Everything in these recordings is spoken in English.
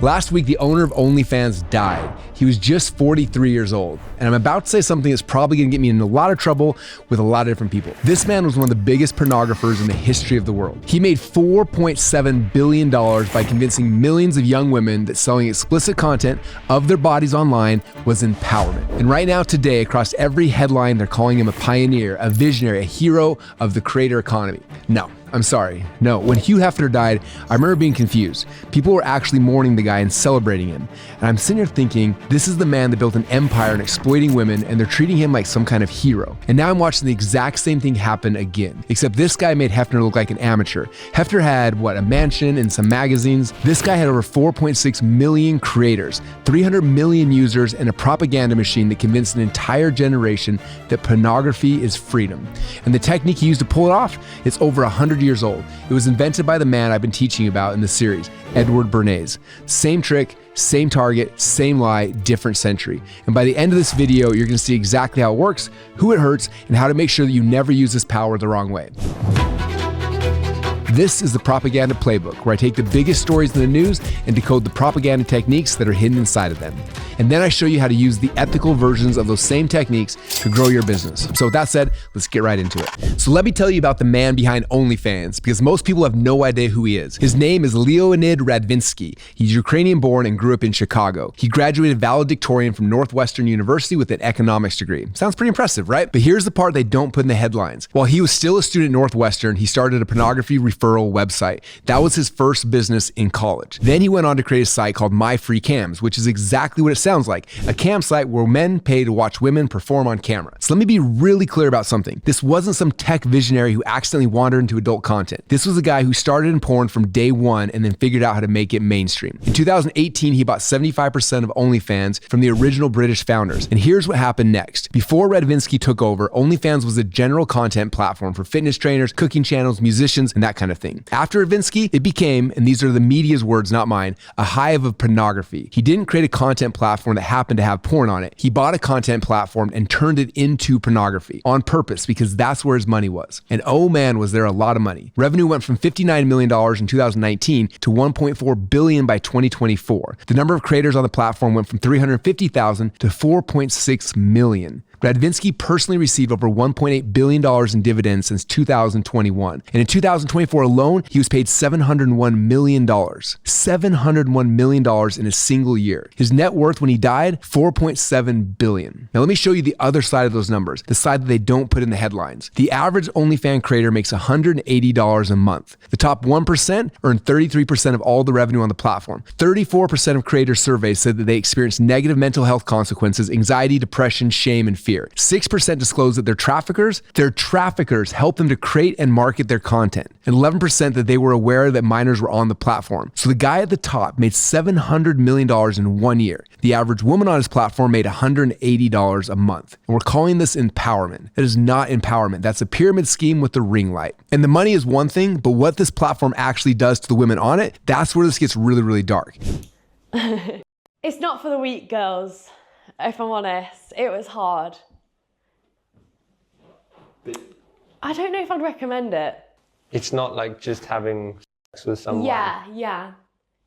Last week, the owner of OnlyFans died. He was just 43 years old. And I'm about to say something that's probably gonna get me in a lot of trouble with a lot of different people. This man was one of the biggest pornographers in the history of the world. He made $4.7 billion by convincing millions of young women that selling explicit content of their bodies online was empowerment. And right now, today, across every headline, they're calling him a pioneer, a visionary, a hero of the creator economy. No. I'm sorry. No, when Hugh Hefner died, I remember being confused. People were actually mourning the guy and celebrating him. And I'm sitting here thinking, this is the man that built an empire in exploiting women, and they're treating him like some kind of hero. And now I'm watching the exact same thing happen again, except this guy made Hefner look like an amateur. Hefner had, a mansion and some magazines. This guy had over 4.6 million creators, 300 million users, and a propaganda machine that convinced an entire generation that pornography is freedom. And the technique he used to pull it off, it's over 100 years old. It was invented by the man I've been teaching about in the series, Edward Bernays. Same trick, same target, same lie, different century. And by the end of this video, you're gonna see exactly how it works, who it hurts, and how to make sure that you never use this power the wrong way. This is the Propaganda Playbook, where I take the biggest stories in the news and decode the propaganda techniques that are hidden inside of them. And then I show you how to use the ethical versions of those same techniques to grow your business. So with that said, let's get right into it. So let me tell you about the man behind OnlyFans, because most people have no idea who he is. His name is Leonid Radvinsky. He's Ukrainian born and grew up in Chicago. He graduated valedictorian from Northwestern University with an economics degree. Sounds pretty impressive, right? But here's the part they don't put in the headlines. While he was still a student at Northwestern, he started a pornography referral website. That was his first business in college. Then he went on to create a site called My Free Cams, which is exactly what it sounds like, a cam site where men pay to watch women perform on camera. So let me be really clear about something. This wasn't some tech visionary who accidentally wandered into adult content. This was a guy who started in porn from day one and then figured out how to make it mainstream. In 2018, he bought 75% of OnlyFans from the original British founders. And here's what happened next. Before Radvinsky took over, OnlyFans was a general content platform for fitness trainers, cooking channels, musicians, and that kind of thing. After Radvinsky, it became, and these are the media's words, not mine, a hive of pornography. He didn't create a content platform that happened to have porn on it. He bought a content platform and turned it into pornography on purpose, because that's where his money was. And oh man, was there a lot of money. Revenue went from $59 million in 2019 to $1.4 billion by 2024. The number of creators on the platform went from 350,000 to 4.6 million. Radvinsky personally received over $1.8 billion in dividends since 2021. And in 2024 alone, he was paid $701 million. $701 million in a single year. His net worth when he died, $4.7 billion. Now let me show you the other side of those numbers, the side that they don't put in the headlines. The average OnlyFans creator makes $180 a month. The top 1% earn 33% of all the revenue on the platform. 34% of creators surveyed said that they experienced negative mental health consequences, anxiety, depression, shame, and fear. 6% disclosed that their traffickers helped them to create and market their content. And 11% that they were aware that minors were on the platform. So the guy at the top made $700 million in 1 year. The average woman on his platform made $180 a month. And we're calling this empowerment. That is not empowerment. That's a pyramid scheme with the ring light. And the money is one thing, but what this platform actually does to the women on it, that's where this gets really, really dark. It's not for the weak, girls. If I'm honest, it was hard. But I don't know if I'd recommend it. it's not like just having sex with someone. Yeah.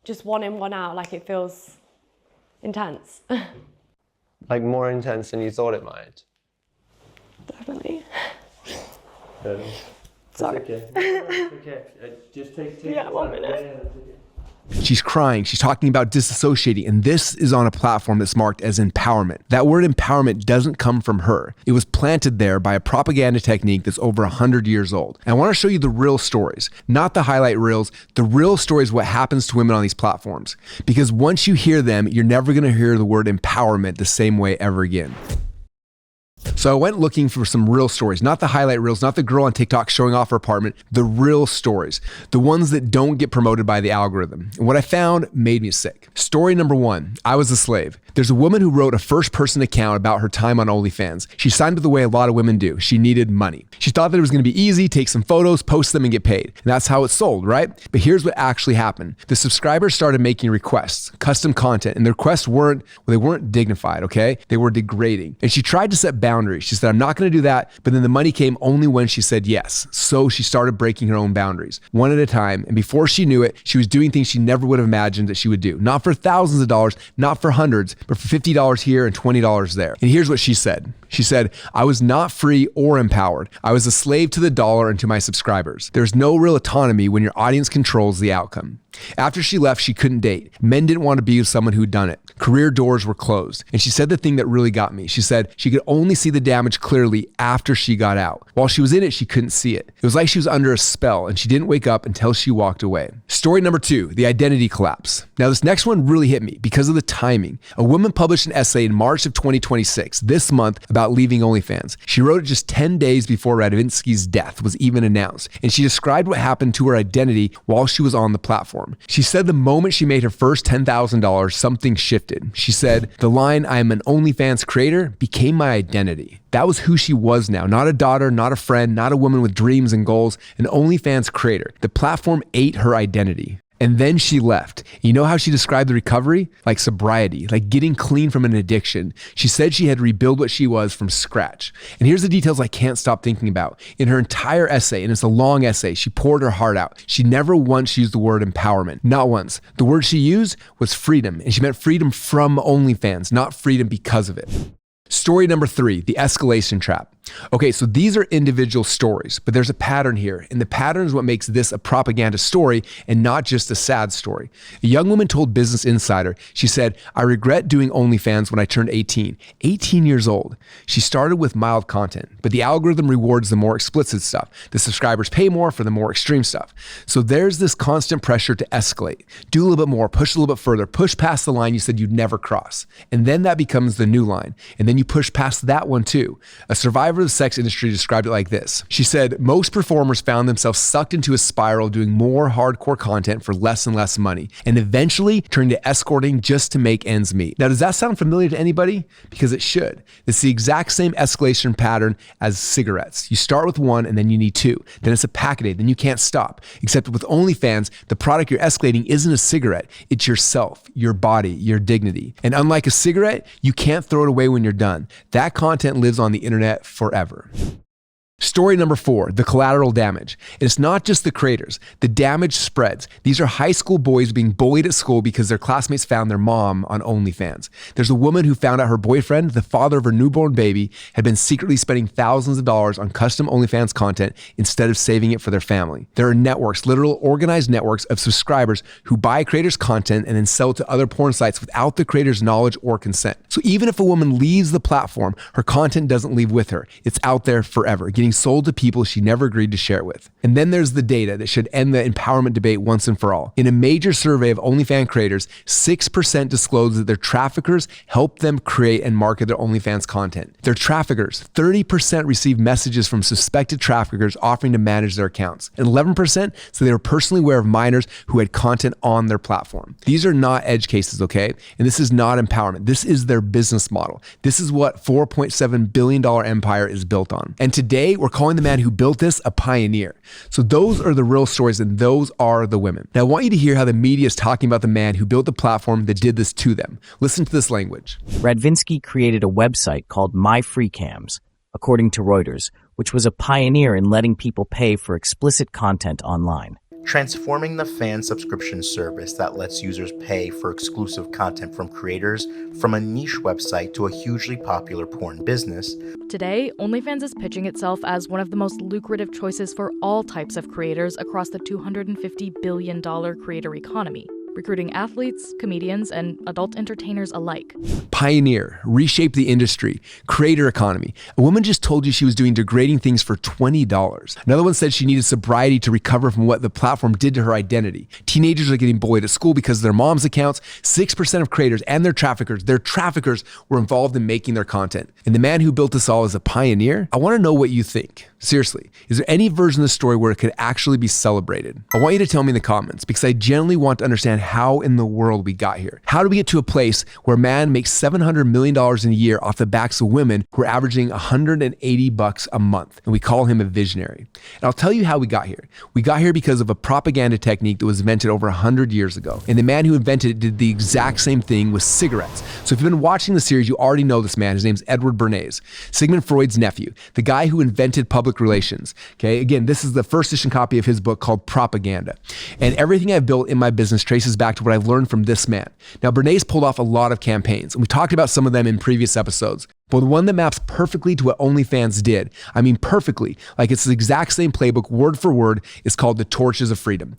Just one in, one out, like it feels intense. Like more intense than you thought it might. Definitely. Sorry. It's okay. Just take Yeah, 1 minute. Yeah, it's okay. She's crying, she's talking about disassociating, and this is on a platform that's marked as empowerment. That word empowerment doesn't come from her. It was planted there by a propaganda technique that's over 100 years old. And I want to show you the real stories, not the highlight reels. The real stories, what happens to women on these platforms. Because once you hear them, you're never going to hear the word empowerment the same way ever again. So I went looking for some real stories, not the highlight reels, not the girl on TikTok showing off her apartment, the real stories, the ones that don't get promoted by the algorithm. And what I found made me sick. Story number 1, I was a slave. There's a woman who wrote a first-person account about her time on OnlyFans. She signed it the way a lot of women do. She needed money. She thought that it was going to be easy, take some photos, post them, and get paid. And that's how it sold, right? But here's what actually happened. The subscribers started making requests, custom content, and the requests weren't dignified, okay? They were degrading. And she tried to set boundaries. boundaries. She said, I'm not going to do that. But then the money came only when she said yes. So she started breaking her own boundaries, one at a time. And before she knew it, she was doing things she never would have imagined that she would do. Not for thousands of dollars, not for hundreds, but for $50 here and $20 there. And here's what she said. She said, I was not free or empowered. I was a slave to the dollar and to my subscribers. There's no real autonomy when your audience controls the outcome. After she left, she couldn't date. Men didn't want to be with someone who'd done it. Career doors were closed. And she said the thing that really got me. She said she could only see the damage clearly after she got out. While she was in it, she couldn't see it. It was like she was under a spell and she didn't wake up until she walked away. Story number 2, the identity collapse. Now this next one really hit me because of the timing. A woman published an essay in March of 2026, this month, about leaving OnlyFans. She wrote it just 10 days before Radvinsky's death was even announced. And she described what happened to her identity while she was on the platform. She said the moment she made her first $10,000, something shifted. She said, the line, I am an OnlyFans creator, became my identity. That was who she was now. Not a daughter, not a friend, not a woman with dreams and goals, an OnlyFans creator. The platform ate her identity. And then she left. You know how she described the recovery? Like sobriety, like getting clean from an addiction. She said she had to rebuild what she was from scratch. And here's the details I can't stop thinking about. In her entire essay, and it's a long essay, she poured her heart out. She never once used the word empowerment. Not once. The word she used was freedom. And she meant freedom from OnlyFans, not freedom because of it. Story number 3, the escalation trap. Okay, so these are individual stories, but there's a pattern here, and the pattern is what makes this a propaganda story and not just a sad story. A young woman told Business Insider, she said, I regret doing OnlyFans when I turned 18. 18 years old. She started with mild content, but the algorithm rewards the more explicit stuff. The subscribers pay more for the more extreme stuff. So there's this constant pressure to escalate. Do a little bit more, push a little bit further, push past the line you said you'd never cross. And then that becomes the new line. And then you push past that one too. A survivor of the sex industry described it like this. She said, most performers found themselves sucked into a spiral doing more hardcore content for less and less money, and eventually turned to escorting just to make ends meet. Now, does that sound familiar to anybody? Because it should. It's the exact same escalation pattern as cigarettes. You start with one and then you need 2. Then it's a pack-a-day, then you can't stop. Except with OnlyFans, the product you're escalating isn't a cigarette. It's yourself, your body, your dignity. And unlike a cigarette, you can't throw it away when you're done. That content lives on the internet forever. Story number 4, the collateral damage. And it's not just the creators. The damage spreads. These are high school boys being bullied at school because their classmates found their mom on OnlyFans. There's a woman who found out her boyfriend, the father of her newborn baby, had been secretly spending thousands of dollars on custom OnlyFans content instead of saving it for their family. There are networks, literal organized networks of subscribers who buy creators' content and then sell it to other porn sites without the creator's knowledge or consent. So even if a woman leaves the platform, her content doesn't leave with her. It's out there forever, getting sold to people she never agreed to share it with. And then there's the data that should end the empowerment debate once and for all. In a major survey of OnlyFans creators, 6% disclosed that their traffickers helped them create and market their OnlyFans content. Their traffickers, 30% received messages from suspected traffickers offering to manage their accounts. And 11% said they were personally aware of minors who had content on their platform. These are not edge cases, okay? And this is not empowerment. This is their business model. This is what $4.7 billion empire is built on. And today, we're calling the man who built this a pioneer. So those are the real stories and those are the women. Now I want you to hear how the media is talking about the man who built the platform that did this to them. Listen to this language. Radvinsky created a website called MyFreeCams, according to Reuters, which was a pioneer in letting people pay for explicit content online. Transforming the fan subscription service that lets users pay for exclusive content from creators from a niche website to a hugely popular porn business. Today, OnlyFans is pitching itself as one of the most lucrative choices for all types of creators across the $250 billion creator economy, recruiting athletes, comedians, and adult entertainers alike. Pioneer, reshape the industry, creator economy. A woman just told you she was doing degrading things for $20. Another one said she needed sobriety to recover from what the platform did to her identity. Teenagers are getting bullied at school because of their mom's accounts. 6% of creators and their traffickers were involved in making their content. And the man who built this all is a pioneer? I want to know what you think. Seriously, is there any version of the story where it could actually be celebrated? I want you to tell me in the comments because I genuinely want to understand how in the world we got here. How do we get to a place where a man makes $700 million in a year off the backs of women who are averaging $180 a month? And we call him a visionary. And I'll tell you how we got here. We got here because of a propaganda technique that was invented over 100 years ago. And the man who invented it did the exact same thing with cigarettes. So if you've been watching the series, you already know this man. His name's Edward Bernays, Sigmund Freud's nephew, the guy who invented public relations. Okay, again, this is the first edition copy of his book called Propaganda. And everything I've built in my business traces back to what I've learned from this man. Now, Bernays pulled off a lot of campaigns, and we talked about some of them in previous episodes. But the one that maps perfectly to what OnlyFans did, I mean perfectly, like it's the exact same playbook, word for word, is called the Torches of Freedom.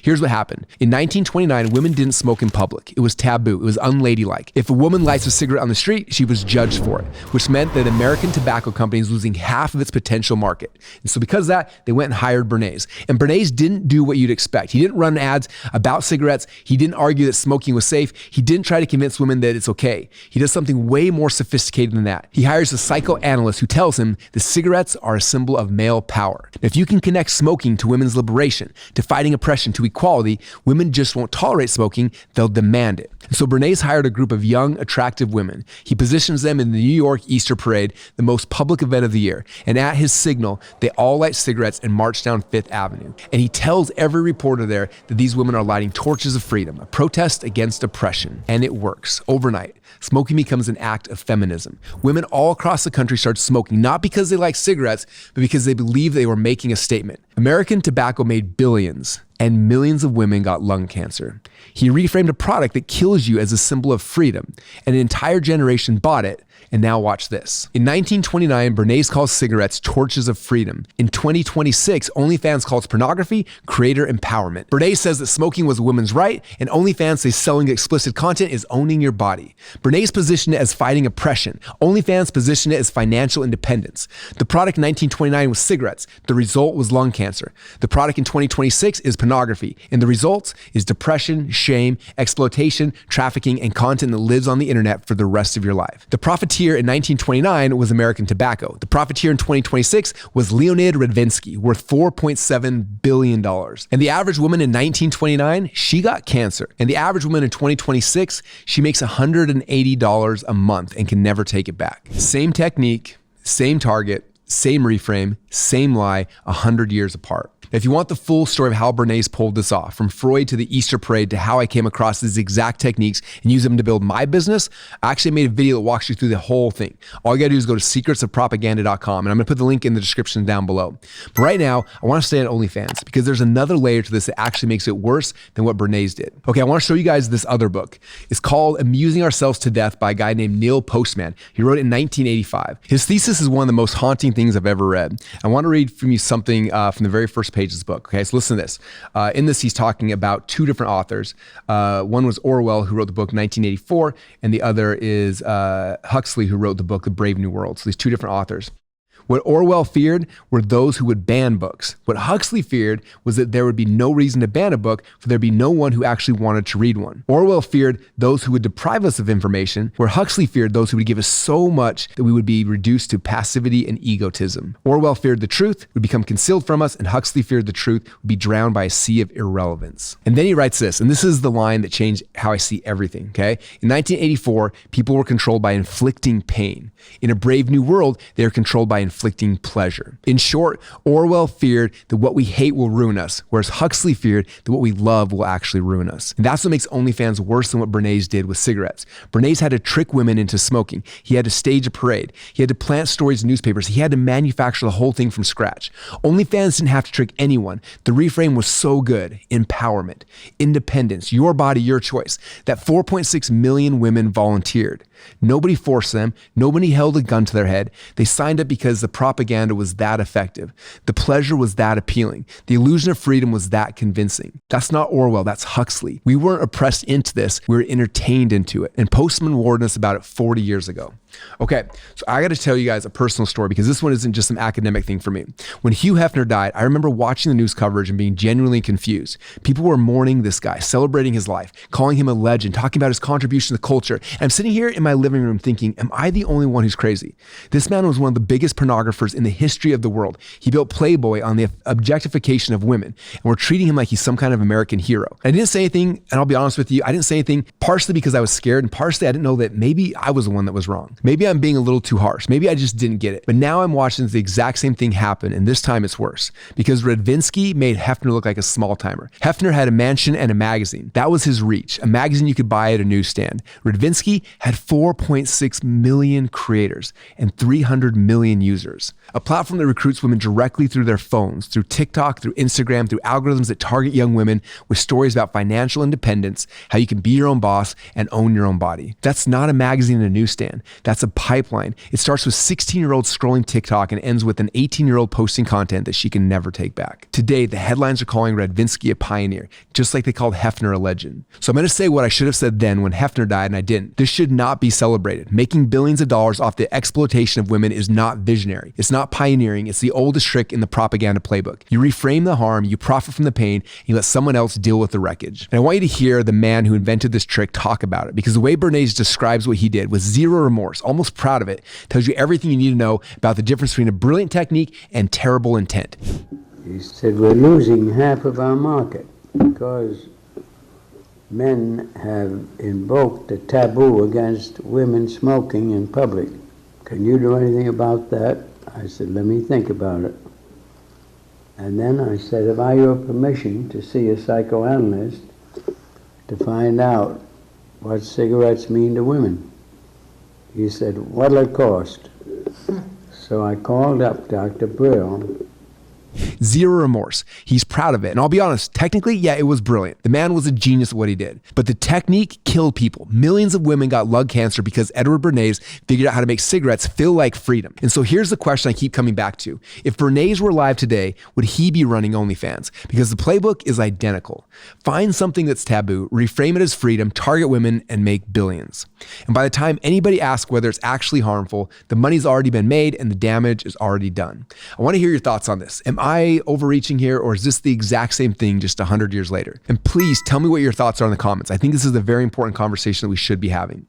Here's what happened. In 1929, women didn't smoke in public. It was taboo. It was unladylike. If a woman lights a cigarette on the street, she was judged for it, which meant that American tobacco company is losing half of its potential market. And so because of that, they went and hired Bernays. And Bernays didn't do what you'd expect. He didn't run ads about cigarettes. He didn't argue that smoking was safe. He didn't try to convince women that it's okay. He does something way more sophisticated than that. He hires a psychoanalyst who tells him the cigarettes are a symbol of male power. Now, if you can connect smoking to women's liberation, to fighting oppression, to equality, women just won't tolerate smoking, they'll demand it. So Bernays hired a group of young, attractive women. He positions them in the New York Easter Parade, the most public event of the year. And at his signal, they all light cigarettes and march down Fifth Avenue. And he tells every reporter there that these women are lighting torches of freedom, a protest against oppression. And it works. Overnight, smoking becomes an act of feminism. Women all across the country start smoking, not because they like cigarettes, but because they believe they were making a statement. American tobacco made billions, and millions of women got lung cancer. He reframed a product that kills you as a symbol of freedom, and an entire generation bought it. And now watch this. In 1929, Bernays calls cigarettes torches of freedom. In 2026, OnlyFans calls pornography creator empowerment. Bernays says that smoking was a woman's right, and OnlyFans says selling explicit content is owning your body. Bernays positioned it as fighting oppression. OnlyFans positioned it as financial independence. The product in 1929 was cigarettes. The result was lung cancer. The product in 2026 is pornography. And the result is depression, shame, exploitation, trafficking, and content that lives on the internet for the rest of your life. The profiteer in 1929 was American tobacco. The profiteer in 2026 was Leonid Radvinsky, worth $4.7 billion. And the average woman in 1929, she got cancer. And the average woman in 2026, she makes $180 a month and can never take it back. Same technique, same target, same reframe, same lie, 100 years apart. If you want the full story of how Bernays pulled this off, from Freud to the Easter Parade to how I came across these exact techniques and use them to build my business, I actually made a video that walks you through the whole thing. All you gotta do is go to secretsofpropaganda.com, and I'm gonna put the link in the description down below. But right now, I wanna stay on OnlyFans because there's another layer to this that actually makes it worse than what Bernays did. Okay, I wanna show you guys this other book. It's called Amusing Ourselves to Death by a guy named Neil Postman. He wrote it in 1985. His thesis is one of the most haunting things I've ever read. I wanna read from you something from the very first page of this book. Okay, so listen to this. In this, he's talking about two different authors. One was Orwell, who wrote the book 1984, and the other is Huxley, who wrote the book The Brave New World. So these two different authors. What Orwell feared were those who would ban books. What Huxley feared was that there would be no reason to ban a book, for there'd be no one who actually wanted to read one. Orwell feared those who would deprive us of information, where Huxley feared those who would give us so much that we would be reduced to passivity and egotism. Orwell feared the truth would become concealed from us, and Huxley feared the truth would be drowned by a sea of irrelevance. And then he writes this, and this is the line that changed how I see everything, okay? In 1984, people were controlled by inflicting pain. In A Brave New World, they are controlled by inflicting pleasure. In short, Orwell feared that what we hate will ruin us, whereas Huxley feared that what we love will actually ruin us. And that's what makes OnlyFans worse than what Bernays did with cigarettes. Bernays had to trick women into smoking. He had to stage a parade. He had to plant stories in newspapers. He had to manufacture the whole thing from scratch. OnlyFans didn't have to trick anyone. The reframe was so good. Empowerment, independence, your body, your choice. That 4.6 million women volunteered. Nobody forced them. Nobody held a gun to their head. They signed up because the propaganda was that effective. The pleasure was that appealing. The illusion of freedom was that convincing. That's not Orwell, that's Huxley. We weren't oppressed into this, we were entertained into it. And Postman warned us about it 40 years ago. Okay, so I got to tell you guys a personal story because this one isn't just some academic thing for me. When Hugh Hefner died, I remember watching the news coverage and being genuinely confused. People were mourning this guy, celebrating his life, calling him a legend, talking about his contribution to the culture. And I'm sitting here in my living room thinking, am I the only one who's crazy? This man was one of the biggest pornographers in the history of the world. He built Playboy on the objectification of women, and we're treating him like he's some kind of American hero. I didn't say anything, and I'll be honest with you, I didn't say anything partially because I was scared, and partially I didn't know that maybe I was the one that was wrong. Maybe I'm being a little too harsh. Maybe I just didn't get it. But now I'm watching the exact same thing happen, and this time it's worse. Because Radvinsky made Hefner look like a small timer. Hefner had a mansion and a magazine. That was his reach. A magazine you could buy at a newsstand. Radvinsky had 4.6 million creators and 300 million users. A platform that recruits women directly through their phones, through TikTok, through Instagram, through algorithms that target young women with stories about financial independence, how you can be your own boss and own your own body. That's not a magazine in a newsstand. That's a pipeline. It starts with 16-year-olds scrolling TikTok and ends with an 18-year-old posting content that she can never take back. Today, the headlines are calling Radvinsky a pioneer, just like they called Hefner a legend. So I'm going to say what I should have said then when Hefner died and I didn't. This should not be celebrated. Making billions of dollars off the exploitation of women is not visionary. It's not pioneering. It's the oldest trick in the propaganda playbook. You reframe the harm, you profit from the pain, and you let someone else deal with the wreckage. And I want you to hear the man who invented this trick talk about it, because the way Bernays describes what he did with zero remorse, almost proud of it, tells you everything you need to know about the difference between a brilliant technique and terrible intent. He said, we're losing half of our market because men have invoked a taboo against women smoking in public. Can you do anything about that? I said, let me think about it. And then I said, have I your permission to see a psychoanalyst to find out what cigarettes mean to women? He said, what'll it cost? So I called up Dr. Brill. Zero remorse. He's proud of it. And I'll be honest, technically, yeah, it was brilliant. The man was a genius at what he did. But the technique killed people. Millions of women got lung cancer because Edward Bernays figured out how to make cigarettes feel like freedom. And so here's the question I keep coming back to. If Bernays were alive today, would he be running OnlyFans? Because the playbook is identical. Find something that's taboo, reframe it as freedom, target women, and make billions. And by the time anybody asks whether it's actually harmful, the money's already been made and the damage is already done. I want to hear your thoughts on this. Am I overreaching here, or is this the exact same thing just 100 years later? And please tell me what your thoughts are in the comments. I think this is a very important conversation that we should be having.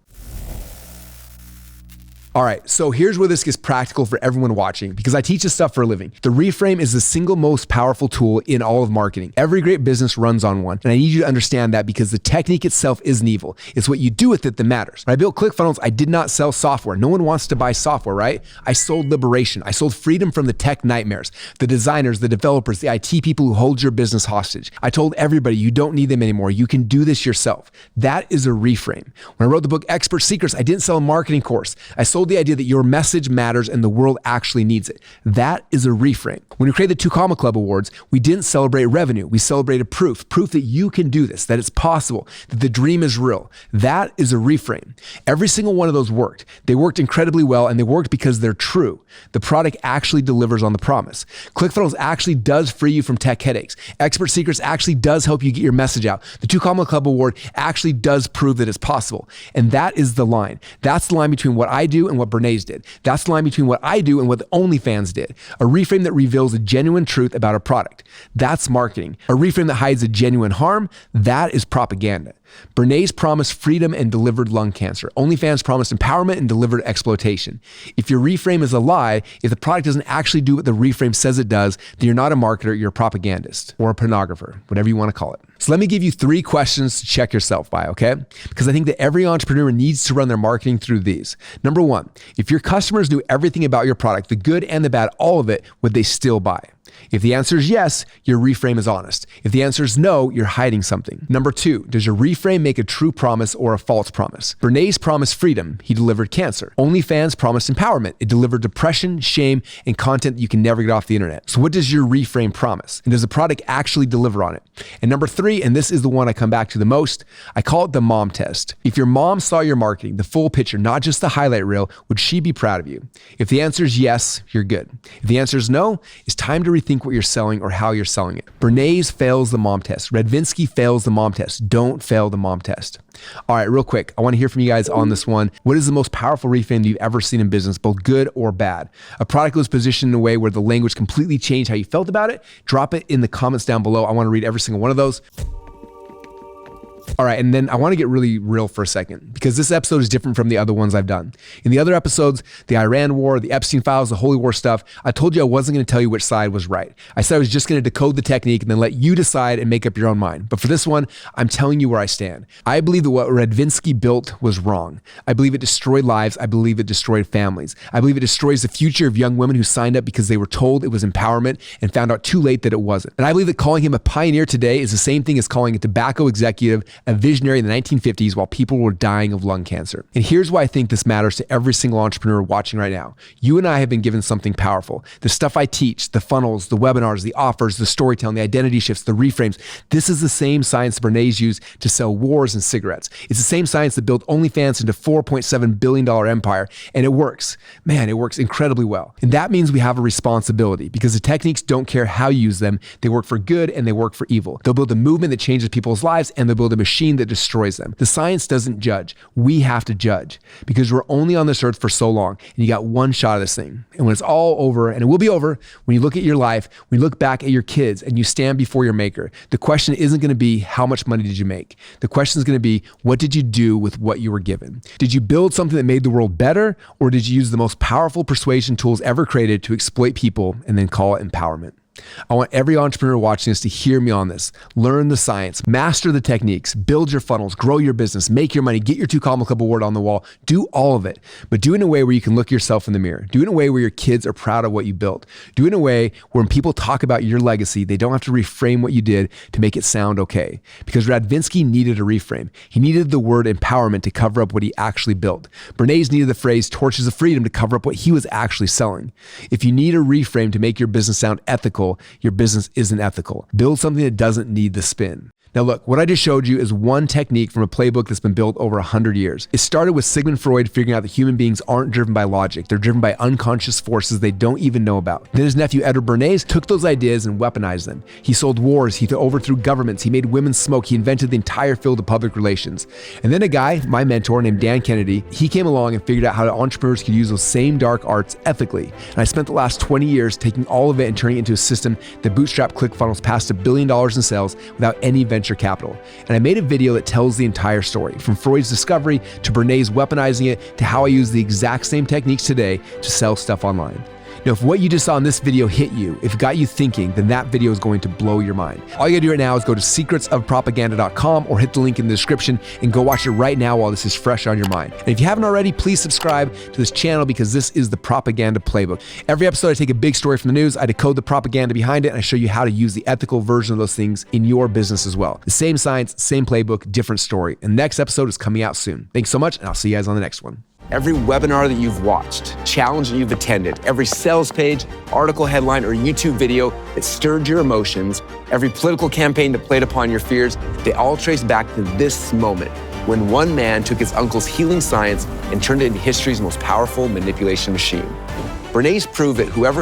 All right, so here's where this gets practical for everyone watching, because I teach this stuff for a living. The reframe is the single most powerful tool in all of marketing. Every great business runs on one, and I need you to understand that, because the technique itself isn't evil. It's what you do with it that matters. When I built ClickFunnels, I did not sell software. No one wants to buy software, right? I sold liberation. I sold freedom from the tech nightmares, the designers, the developers, the IT people who hold your business hostage. I told everybody you don't need them anymore. You can do this yourself. That is a reframe. When I wrote the book Expert Secrets, I didn't sell a marketing course. I sold the idea that your message matters and the world actually needs it. That is a reframe. When we created the 2 Comma Club Awards, we didn't celebrate revenue. We celebrated proof that you can do this, that it's possible, that the dream is real. That is a reframe. Every single one of those worked. They worked incredibly well, and they worked because they're true. The product actually delivers on the promise. ClickFunnels actually does free you from tech headaches. Expert Secrets actually does help you get your message out. The 2 Comma Club Award actually does prove that it's possible. And that is the line. That's the line between what I do and what Bernays did. That's the line between what I do and what the OnlyFans did. A reframe that reveals a genuine truth about a product. That's marketing. A reframe that hides a genuine harm. That is propaganda. Bernays promised freedom and delivered lung cancer. OnlyFans promised empowerment and delivered exploitation. If your reframe is a lie, if the product doesn't actually do what the reframe says it does, then you're not a marketer, you're a propagandist or a pornographer, whatever you want to call it. So let me give you 3 questions to check yourself by, okay? Because I think that every entrepreneur needs to run their marketing through these. Number 1, if your customers knew everything about your product, the good and the bad, all of it, would they still buy? If the answer is yes, your reframe is honest. If the answer is no, you're hiding something. Number 2, does your reframe make a true promise or a false promise? Bernays promised freedom. He delivered cancer. OnlyFans promised empowerment. It delivered depression, shame, and content that you can never get off the internet. So what does your reframe promise? And does the product actually deliver on it? And number 3, and this is the one I come back to the most, I call it the mom test. If your mom saw your marketing, the full picture, not just the highlight reel, would she be proud of you? If the answer is yes, you're good. If the answer is no, it's time to rethink think what you're selling or how you're selling it. Bernays fails the mom test. Radvinsky fails the mom test. Don't fail the mom test. All right, real quick, I want to hear from you guys on this one. What is the most powerful reframe that you've ever seen in business, both good or bad? A product was positioned in a way where the language completely changed how you felt about it? Drop it in the comments down below. I want to read every single one of those. All right, and then I want to get really real for a second because this episode is different from the other ones I've done. In the other episodes, the Iran war, the Epstein files, the Holy War stuff, I told you I wasn't going to tell you which side was right. I said I was just going to decode the technique and then let you decide and make up your own mind. But for this one, I'm telling you where I stand. I believe that what Radvinsky built was wrong. I believe it destroyed lives. I believe it destroyed families. I believe it destroys the future of young women who signed up because they were told it was empowerment and found out too late that it wasn't. And I believe that calling him a pioneer today is the same thing as calling a tobacco executive a visionary in the 1950s while people were dying of lung cancer. And here's why I think this matters to every single entrepreneur watching right now. You and I have been given something powerful. The stuff I teach, the funnels, the webinars, the offers, the storytelling, the identity shifts, the reframes. This is the same science Bernays used to sell wars and cigarettes. It's the same science that built OnlyFans into a $4.7 billion empire, and it works. Man, it works incredibly well. And that means we have a responsibility because the techniques don't care how you use them. They work for good and they work for evil. They'll build a movement that changes people's lives and they'll build a machine that destroys them. The science doesn't judge. We have to judge because we're only on this earth for so long and you got one shot of this thing. And when it's all over, and it will be over, when you look at your life, when you look back at your kids and you stand before your maker, the question isn't going to be how much money did you make? The question is going to be what did you do with what you were given? Did you build something that made the world better, or did you use the most powerful persuasion tools ever created to exploit people and then call it empowerment? I want every entrepreneur watching this to hear me on this. Learn the science, master the techniques, build your funnels, grow your business, make your money, get your 2 Club award on the wall. Do all of it, but do it in a way where you can look yourself in the mirror. Do it in a way where your kids are proud of what you built. Do it in a way where when people talk about your legacy, they don't have to reframe what you did to make it sound okay. Because Radvinsky needed a reframe. He needed the word empowerment to cover up what he actually built. Bernays needed the phrase torches of freedom to cover up what he was actually selling. If you need a reframe to make your business sound ethical, your business isn't ethical. Build something that doesn't need the spin. Now look, what I just showed you is one technique from a playbook that's been built over 100 years. It started with Sigmund Freud figuring out that human beings aren't driven by logic. They're driven by unconscious forces they don't even know about. Then his nephew Edward Bernays took those ideas and weaponized them. He sold wars, he overthrew governments, he made women smoke, he invented the entire field of public relations. And then a guy, my mentor named Dan Kennedy, he came along and figured out how entrepreneurs could use those same dark arts ethically. And I spent the last 20 years taking all of it and turning it into a system that bootstrapped ClickFunnels past $1 billion in sales without any venture capital. And I made a video that tells the entire story, from Freud's discovery to Bernays weaponizing it to how I use the exact same techniques today to sell stuff online. Now, if what you just saw in this video hit you, if it got you thinking, then that video is going to blow your mind. All you gotta do right now is go to secretsofpropaganda.com or hit the link in the description and go watch it right now while this is fresh on your mind. And if you haven't already, please subscribe to this channel because this is the Propaganda Playbook. Every episode, I take a big story from the news, I decode the propaganda behind it, and I show you how to use the ethical version of those things in your business as well. The same science, same playbook, different story. And the next episode is coming out soon. Thanks so much, and I'll see you guys on the next one. Every webinar that you've watched, challenge that you've attended, every sales page, article headline, or YouTube video that stirred your emotions, every political campaign that played upon your fears, they all trace back to this moment when one man took his uncle's healing science and turned it into history's most powerful manipulation machine. Bernays proved that whoever